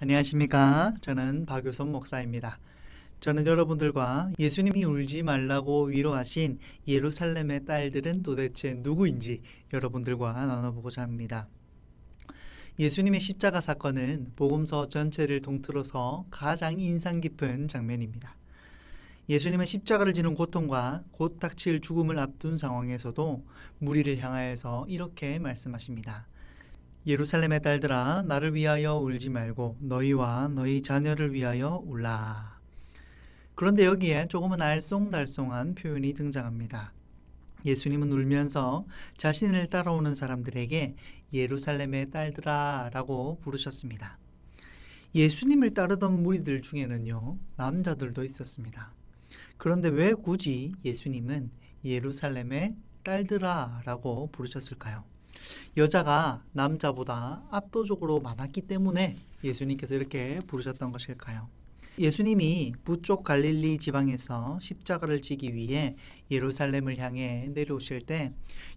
안녕하십니까? 저는 박유선 목사입니다. 저는 여러분들과 예수님이 울지 말라고 위로하신 예루살렘의 딸들은 도대체 누구인지 여러분들과 나눠보고자 합니다. 예수님의 십자가 사건은 복음서 전체를 통틀어서 가장 인상 깊은 장면입니다. 예수님은 십자가를 지는 고통과 곧 닥칠 죽음을 앞둔 상황에서도 무리를 향하여서 이렇게 말씀하십니다. 예루살렘의 딸들아, 나를 위하여 울지 말고 너희와 너희 자녀를 위하여 울라. 그런데 여기에 조금은 알쏭달쏭한 표현이 등장합니다. 예수님은 울면서 자신을 따라오는 사람들에게 예루살렘의 딸들아 라고 부르셨습니다. 예수님을 따르던 무리들 중에는요, 남자들도 있었습니다. 그런데 왜 굳이 예수님은 예루살렘의 딸들아 라고 부르셨을까요? 여자가 남자보다 압도적으로 많았기 때문에 예수님께서 이렇게 부르셨던 것일까요? 예수님이 북쪽 갈릴리 지방에서 십자가를 지기 위해 예루살렘을 향해 내려오실 때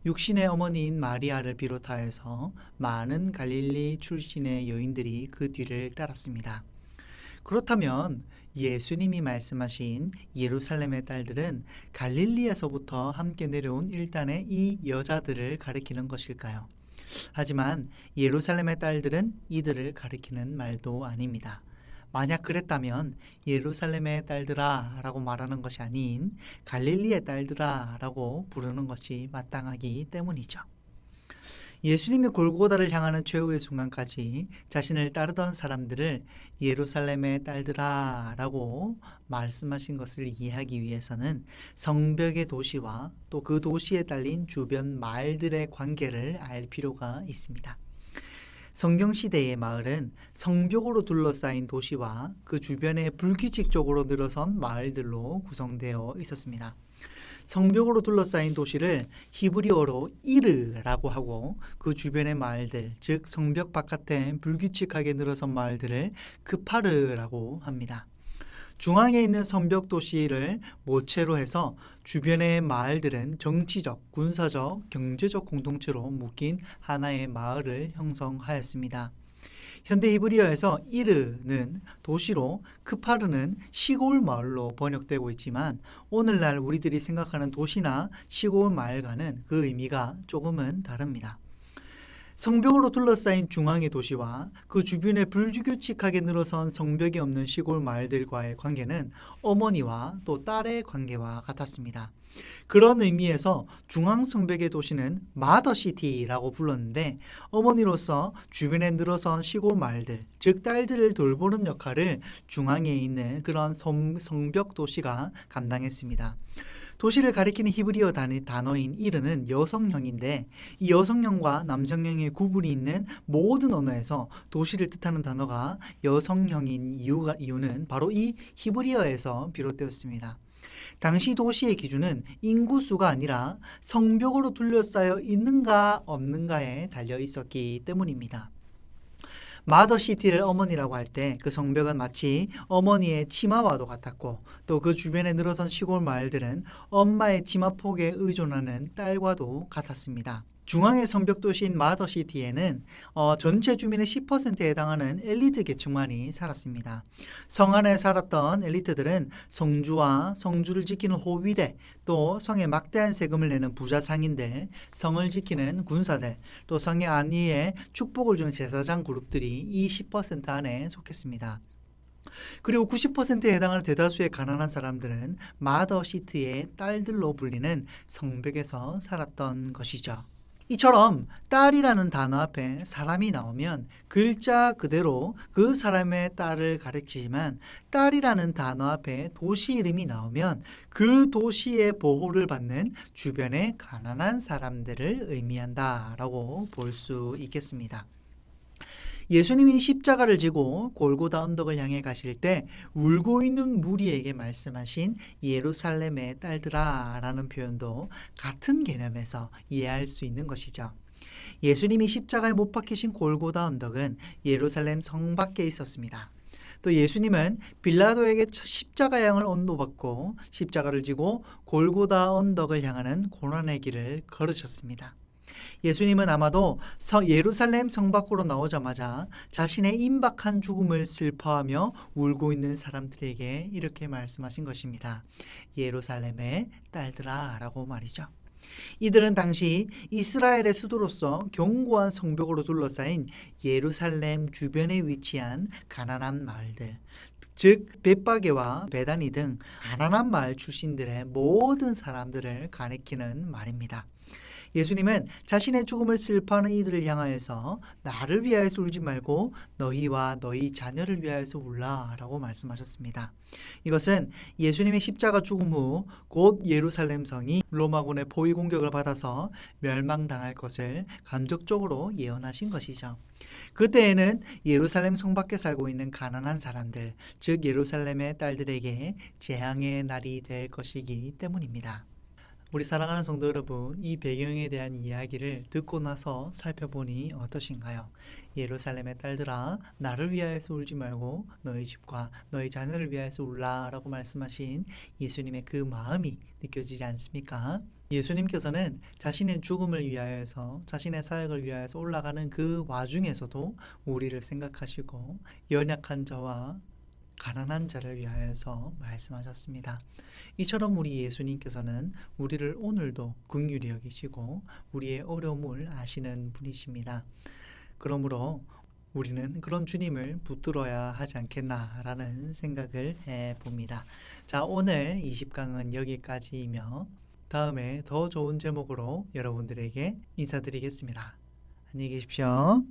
육신의 어머니인 마리아를 비롯하여서 많은 갈릴리 출신의 여인들이 그 뒤를 따랐습니다. 그렇다면 예수님이 말씀하신 예루살렘의 딸들은 갈릴리에서부터 함께 내려온 일단의 이 여자들을 가리키는 것일까요? 하지만 예루살렘의 딸들은 이들을 가리키는 말도 아닙니다. 만약 그랬다면 예루살렘의 딸들아 라고 말하는 것이 아닌 갈릴리의 딸들아 라고 부르는 것이 마땅하기 때문이죠. 예수님이 골고다를 향하는 최후의 순간까지 자신을 따르던 사람들을 예루살렘의 딸들아 라고 말씀하신 것을 이해하기 위해서는 성벽의 도시와 또 그 도시에 딸린 주변 마을들의 관계를 알 필요가 있습니다. 성경시대의 마을은 성벽으로 둘러싸인 도시와 그 주변에 불규칙적으로 늘어선 마을들로 구성되어 있었습니다. 성벽으로 둘러싸인 도시를 히브리어로 이르라고 하고 그 주변의 마을들, 즉 성벽 바깥에 불규칙하게 늘어선 마을들을 크파르라고 합니다. 중앙에 있는 성벽 도시를 모체로 해서 주변의 마을들은 정치적, 군사적, 경제적 공동체로 묶인 하나의 마을을 형성하였습니다. 현대 히브리어에서 이르는 도시로 크파르는 시골 마을로 번역되고 있지만 오늘날 우리들이 생각하는 도시나 시골 마을과는 그 의미가 조금은 다릅니다. 성벽으로 둘러싸인 중앙의 도시와 그 주변에 불규칙하게 늘어선 성벽이 없는 시골 마을들과의 관계는 어머니와 또 딸의 관계와 같았습니다. 그런 의미에서 중앙 성벽의 도시는 마더시티라고 불렀는데 어머니로서 주변에 늘어선 시골 마을들, 즉 딸들을 돌보는 역할을 중앙에 있는 그런 성벽 도시가 감당했습니다. 도시를 가리키는 히브리어 단어인 이르는 여성형인데 이 여성형과 남성형의 구분이 있는 모든 언어에서 도시를 뜻하는 단어가 여성형인 이유는 바로 이 히브리어에서 비롯되었습니다. 당시 도시의 기준은 인구수가 아니라 성벽으로 둘러싸여 있는가 없는가에 달려 있었기 때문입니다. 마더시티를 어머니라고 할 때 그 성벽은 마치 어머니의 치마와도 같았고 또 그 주변에 늘어선 시골 마을들은 엄마의 치마폭에 의존하는 딸과도 같았습니다. 중앙의 성벽 도시인 마더시티에는 전체 주민의 10%에 해당하는 엘리트 계층만이 살았습니다. 성 안에 살았던 엘리트들은 성주와 성주를 지키는 호위대, 또 성에 막대한 세금을 내는 부자 상인들, 성을 지키는 군사들, 또 성의 안위에 축복을 주는 제사장 그룹들이 이 10% 안에 속했습니다. 그리고 90%에 해당하는 대다수의 가난한 사람들은 마더시티의 딸들로 불리는 성벽에서 살았던 것이죠. 이처럼 딸이라는 단어 앞에 사람이 나오면 글자 그대로 그 사람의 딸을 가리키지만 딸이라는 단어 앞에 도시 이름이 나오면 그 도시의 보호를 받는 주변의 가난한 사람들을 의미한다라고 볼 수 있겠습니다. 예수님이 십자가를 지고 골고다 언덕을 향해 가실 때 울고 있는 무리에게 말씀하신 예루살렘의 딸들아 라는 표현도 같은 개념에서 이해할 수 있는 것이죠. 예수님이 십자가에 못 박히신 골고다 언덕은 예루살렘 성 밖에 있었습니다. 또 예수님은 빌라도에게 십자가 양을 언도받고 십자가를 지고 골고다 언덕을 향하는 고난의 길을 걸으셨습니다. 예수님은 아마도 예루살렘 성 밖으로 나오자마자 자신의 임박한 죽음을 슬퍼하며 울고 있는 사람들에게 이렇게 말씀하신 것입니다. 예루살렘의 딸들아 라고 말이죠. 이들은 당시 이스라엘의 수도로서 견고한 성벽으로 둘러싸인 예루살렘 주변에 위치한 가난한 마을들, 즉 벳바게와 베다니 등 가난한 마을 출신들의 모든 사람들을 가리키는 말입니다. 예수님은 자신의 죽음을 슬퍼하는 이들을 향하여서 나를 위하여서 울지 말고 너희와 너희 자녀를 위하여서 울라 라고 말씀하셨습니다. 이것은 예수님의 십자가 죽음 후 곧 예루살렘 성이 로마군의 포위 공격을 받아서 멸망당할 것을 간접적으로 예언하신 것이죠. 그때에는 예루살렘 성 밖에 살고 있는 가난한 사람들, 즉 예루살렘의 딸들에게 재앙의 날이 될 것이기 때문입니다. 우리 사랑하는 성도 여러분, 이 배경에 대한 이야기를 듣고 나서 살펴보니 어떠신가요? 예루살렘의 딸들아, 나를 위하여서 울지 말고 너희 집과 너희 자녀를 위하여서 울라 라고 말씀하신 예수님의 그 마음이 느껴지지 않습니까? 예수님께서는 자신의 죽음을 위하여서, 자신의 사역을 위하여서 올라가는 그 와중에서도 우리를 생각하시고 연약한 자와 가난한 자를 위하여서 말씀하셨습니다. 이처럼 우리 예수님께서는 우리를 오늘도 긍휼히 여기시고 우리의 어려움을 아시는 분이십니다. 그러므로 우리는 그런 주님을 붙들어야 하지 않겠나라는 생각을 해봅니다. 자, 오늘 20강은 여기까지이며 다음에 더 좋은 제목으로 여러분들에게 인사드리겠습니다. 안녕히 계십시오.